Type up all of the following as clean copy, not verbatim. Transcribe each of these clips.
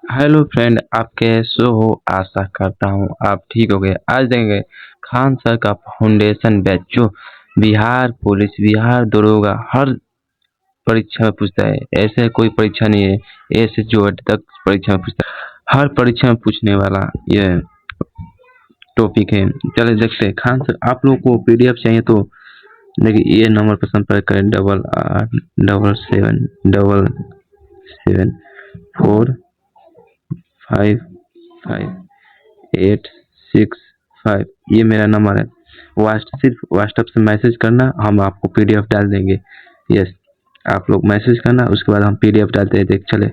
Hello friend, आप कैसे हो? आशा करता हूँ आप ठीक हो गए। आज देंगे खान सर का फाउंडेशन बैच, जो बिहार पुलिस, बिहार दरोगा हर परीक्षा में पूछता है। ऐसे कोई परीक्षा नहीं है ऐसे जो अभी तक परीक्षा में पूछता है। हर परीक्षा में पूछने वाला ये टॉपिक है। चले देखते हैं। खान सर, आप लोगों को पीडीएफ चाहिए तो देखिए ये नंबर पर संपर्क करें। 887777455865, ये मेरा नंबर है। सिर्फ व्हाट्सएप से मैसेज करना, हम आपको पीडीएफ डाल देंगे। यस, आप लोग मैसेज करना, उसके बाद हम पीडीएफ डालते हैं। देख चले,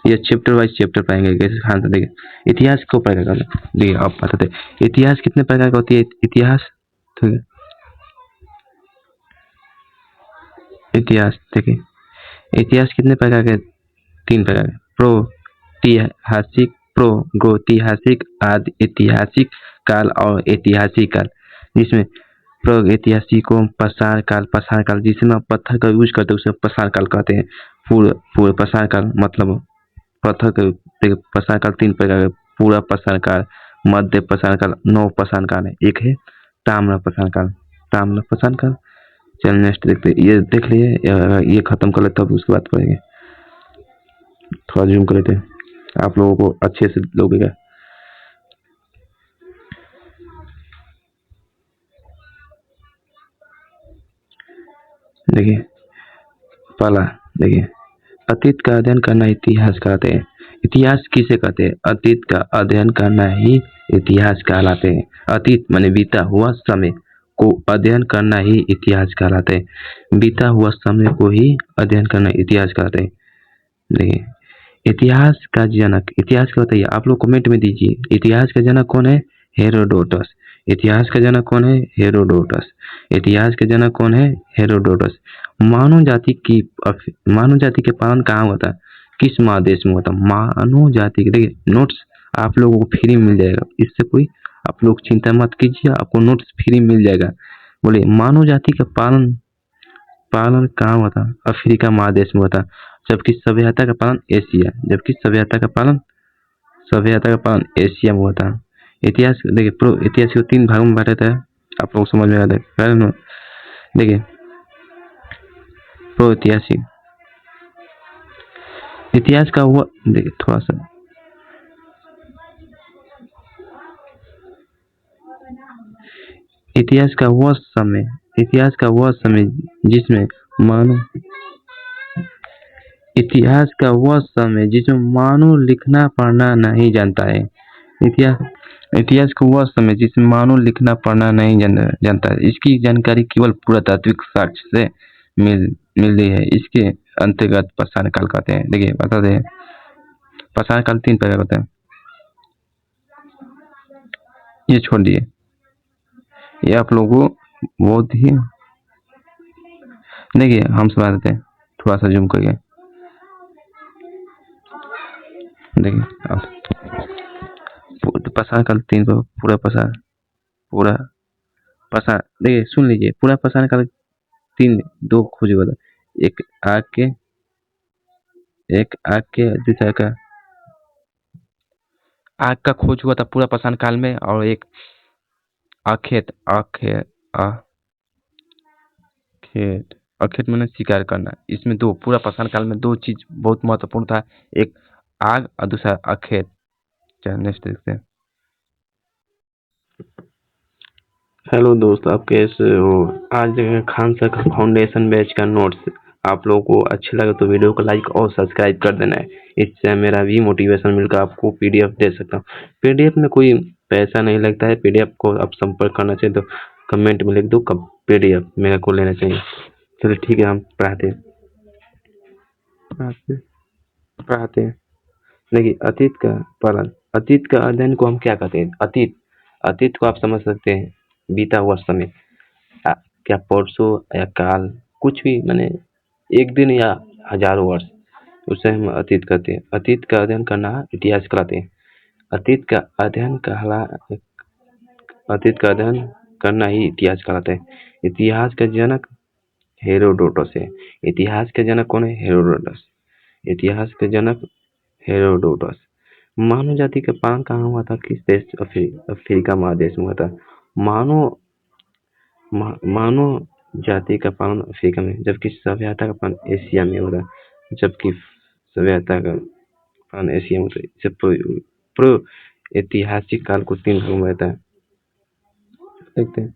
ये चैप्टर वाइज चैप्टर पढ़ेंगे कैसे। खान से देखिए इतिहास को पढ़ेगा। देखिए आप बताते इतिहास कितने प्रकार का होती है। इतिहास, ठीक है। इतिहास देखिए, इतिहास कितने प्रकार के? 3 प्रकार के। प्रोतिहासिक, प्रागैतिहासिक, आदि ऐतिहासिक काल और ऐतिहासिक काल। जिसमें प्रागैतिहासिक को पसार काल जिसमें आप पत्थर का यूज करते हैं उसे पसार काल कहते हैं। पूर्व पसार काल मतलब पत्थर का पसार काल 3 प्रकार का। पूरा पसार काल, मध्य पसार काल, नव पसार काल है। एक है ताम्र पसार काल। ताम्र पसार काल। चल नेक्स्ट देखते हैं। ये देख लिए, ये खत्म कर लेते तब उसके बाद पढ़ेंगे। थोड़ा जूम कर लेते हैं, आप लोगों को अच्छे से लगेगा। देखिए पहला, देखिए अतीत का अध्ययन करना इतिहास कहते हैं। इतिहास किसे कहते हैं? अतीत का अध्ययन करना ही इतिहास कहलाते हैं। अतीत माने बीता हुआ समय को अध्ययन करना ही इतिहास कहलाते हैं। बीता हुआ समय को ही अध्ययन करना इतिहास कहते हैं। देखिए इतिहास का जनक, इतिहास क्या बताइए आप लोग कमेंट में दीजिए। इतिहास का जनक कौन है? हेरोडोटस। इतिहास का जनक कौन है? हेरोडोटस। इतिहास के जनक कौन है? हेरोडोटस। मानव जाति के पालन कहाँ हुआ था? किस महादेश में हुआ था? मानव जाति के, देखिए नोट्स आप लोगों को फ्री मिल जाएगा। इससे कोई आप लोग चिंता मत कीजिए, आपको नोट्स फ्री मिल जाएगा। बोले मानव जाति का पालन पालन कहाँ हुआ था? अफ्रीका महादेश में हुआ था। जबकि सभ्यता का पालन एशिया, सभ्यता का पालन एशिया में हुआ था। इतिहास देखिए, इतिहास को 3 भागों में बांटा था। आप लोग समझ में आ रहा है। देखिए प्रो ऐतिहासिक, इतिहास का वो देखिए थोड़ा सा, इतिहास का वह समय जिसमें मानव इतिहास का वह समय जिसमें मानव लिखना पढ़ना नहीं जानता है। इतिहास का वह समय जिसमें मानव लिखना पढ़ना नहीं जानता है। इसकी जानकारी केवल पुरातात्विक साक्ष्य से मिलती है। इसके अंतर्गत पाषाण काल कहते हैं। देखिए बता दें, पाषाण काल 3 प्रकार होता है। ये छोड़ दिए, ये आप लोगों को बहुत ही, देखिए हम समझा देते हैं थोड़ा सा जूम करके। देखिए पाषाण काल 3 पूरा पाषाण, देखिए सुन लीजिए। पूरा पाषाण काल 2 खोज हुआ था। एक आग का खोज हुआ था पूरा पाषाण काल में, और एक अखेत मैंने शिकार करना। इसमें 2 पूरा पाषाण काल में 2 चीज बहुत महत्वपूर्ण था। एक आग और दूसरा अखेत। चलिए नेक्स्ट देखते हैं। हेलो दोस्त, आप कैसे हो? आज खान सर का फाउंडेशन बैच का नोट्स आप लोगों को अच्छे लगे तो वीडियो को लाइक और सब्सक्राइब कर देना है। इससे मेरा भी मोटिवेशन मिलकर आपको पीडीएफ दे सकता हूँ। पीडीएफ में कोई पैसा नहीं लगता है। पीडीएफ को आप संपर्क करना चाहिए तो कमेंट में लिख दो कब पीडीएफ मेरे को लेना चाहिए। चलो ठीक है, हम पढ़ाते हैं। देखिए अतीत का पालन, अतीत का अध्ययन को हम क्या कहते हैं? अतीत को आप समझ सकते हैं बीता हुआ समय, क्या परसों या काल, कुछ भी माने एक दिन या हजारों वर्ष, उसे हम अतीत कहते हैं। अतीत का अध्ययन करना इतिहास कहलाते हैं। अतीत का अध्ययन करना ही इतिहास कहलाता है। इतिहास का जनक हेरोडोटस है। इतिहास के जनक कौन है? हेरोडोटस। इतिहास के जनक हेरोडोटस। मानव जाति का पालन कहाँ हुआ था? किस देश? अफ्रीका महादेश में हुआ था। मानव जाति का पालन अफ्रीका में, जबकि सभ्यता का पालन एशिया में होता है। जबकि सभ्यता का पालन एशिया में होता है। इसे पूर्व ऐतिहासिक काल को 3 भागों में रहता है। देखते हैं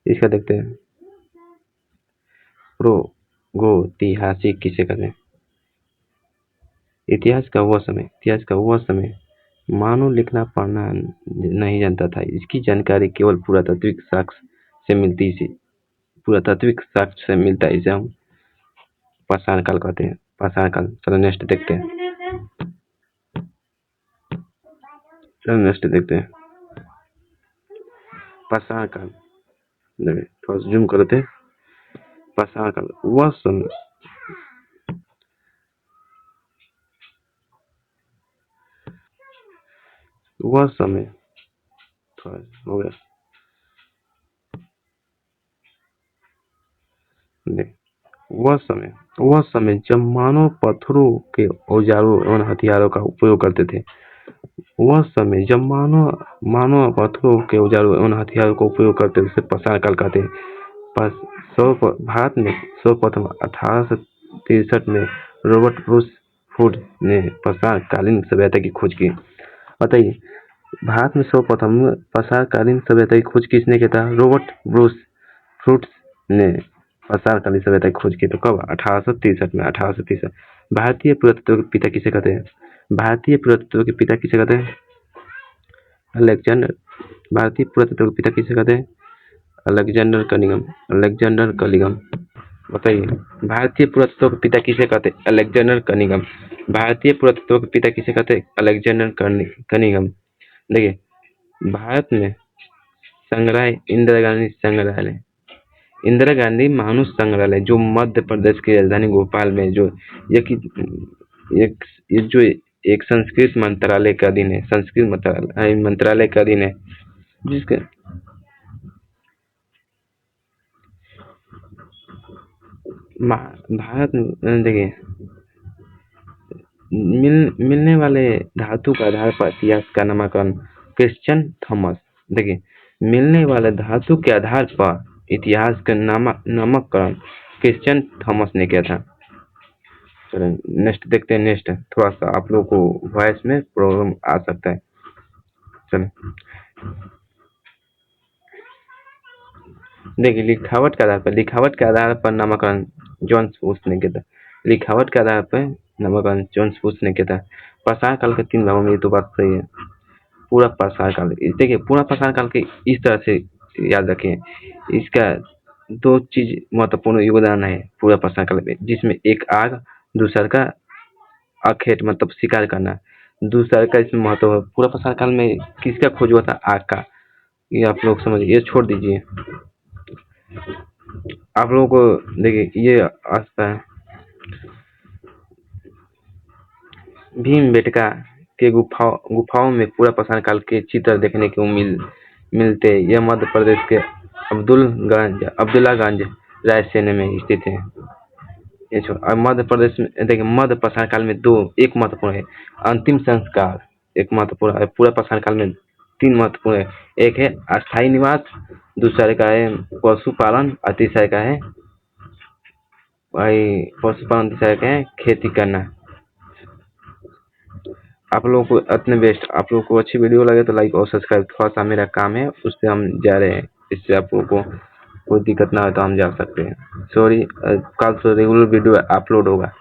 इसका, देखते हैं प्रागैतिहासिक किसे कहते हैं? इतिहास का वह समय मानव लिखना पढ़ना नहीं जानता था। इसकी जानकारी केवल पुरातात्विक साक्ष्य से मिलता है। इसे हम पाषाण काल कहते हैं। पाषाण काल। चलो नेक्स्ट देखते हैं। पाषाण काल। थोड़ा जूम करते हैं। पाषाण काल वह समय थोड़ा हो गया। वह समय जब मानव पत्थरों के औजारों एवं हथियारों का उपयोग करते थे। वह समय जब मानव पत्थरों के औजारों एवं हथियारों का उपयोग करते थे, पाषाण काल कहते हैं। भारत में सर्वप्रथम 1863 में रॉबर्ट ब्रूस हुड ने पाषाण कालीन सभ्यता की खोज की। बताइए, भारत में सर्वप्रथम पाषाण कालीन सभ्यता की खोज किसने किया था? रॉबर्ट ब्रूस हुड ने पाषाण कालीन सभ्यता की खोज की। तो कब? 1863 में। 1863। भारतीय पुरातत्व के पिता किसे कहते हैं? भारतीय पुरातत्व के पिता किसे कहते हैं? अलेक्जेंडर। भारतीय पुरातत्व के पिता किसे कहते हैं? Alexander Cunningham. बताइए, भारतीय पुरातत्व के पिता किसे कहते हैं? Alexander Cunningham. भारतीय पुरातत्व के पिता किसे कहते हैं? Alexander Cunningham. देखिए, भारत में संग्रहालय इंदिरा गांधी मानस संग्रहालय, जो मध्य प्रदेश की राजधानी भोपाल में, जो एक संस्कृत मंत्रालय का अधीन है। संस्कृत मंत्रालय का अधीन है, जिसके भारत में देखिए, मिलने वाले धातु के आधार पर इतिहास का नामकरण क्रिश्चियन थॉमस। देखिए, मिलने वाले धातु के आधार पर इतिहास का नामकरण क्रिश्चियन थॉमस ने किया था। चलो नेक्स्ट देखते हैं। नेक्स्ट थोड़ा सा आप लोगों को वॉइस में प्रॉब्लम आ सकता है। चलो देखिए, लिखावट के आधार पर नामकरण जॉन स्पूस ने किया था। लिखावट के आधार पर नामकरण जॉन स्पूस ने किया था। पाषाण काल के 3 भागों में, ये तो बात सही है। पूरा पाषाण काल, देखिए पूरा पाषाण काल के इस तरह से याद रखें। इसका 2 चीज महत्वपूर्ण योगदान है पूरा पाषाण काल में, जिसमें एक आग, दूसरा का अखेट मतलब शिकार करना। दूसरा का इसमें महत्व है। पूरा पाषाण काल में किसका खोज हुआ था? आग का। ये आप लोग समझिए, ये छोड़ दीजिए। आप लोगों को देखिए, ये आता है भीमबेटका के गुफाओं में पूरा पाषाण काल के चित्र देखने को मिलते। यह मध्य प्रदेश के अब्दुल्लागंज रायसेन में स्थित है। और मध्य प्रदेश में देखिए, मध्य पाषाण काल में एक महत्वपूर्ण है अंतिम संस्कार। एक महत्वपूर्ण है। पूरा पाषाण काल में 3 महत्वपूर्ण है। एक है अस्थायी निवास, दूसरे का है पशुपालन, और तीसरा का है खेती करना। आप लोगों को अपने बेस्ट। आप लोगों को अच्छी वीडियो लगे तो लाइक और सब्सक्राइब। थोड़ा सा मेरा काम है, उससे हम जा रहे हैं। इससे आप लोगों को कोई दिक्कत ना हो तो हम जा सकते हैं। सॉरी, कल से रेगुलर वीडियो अपलोड होगा।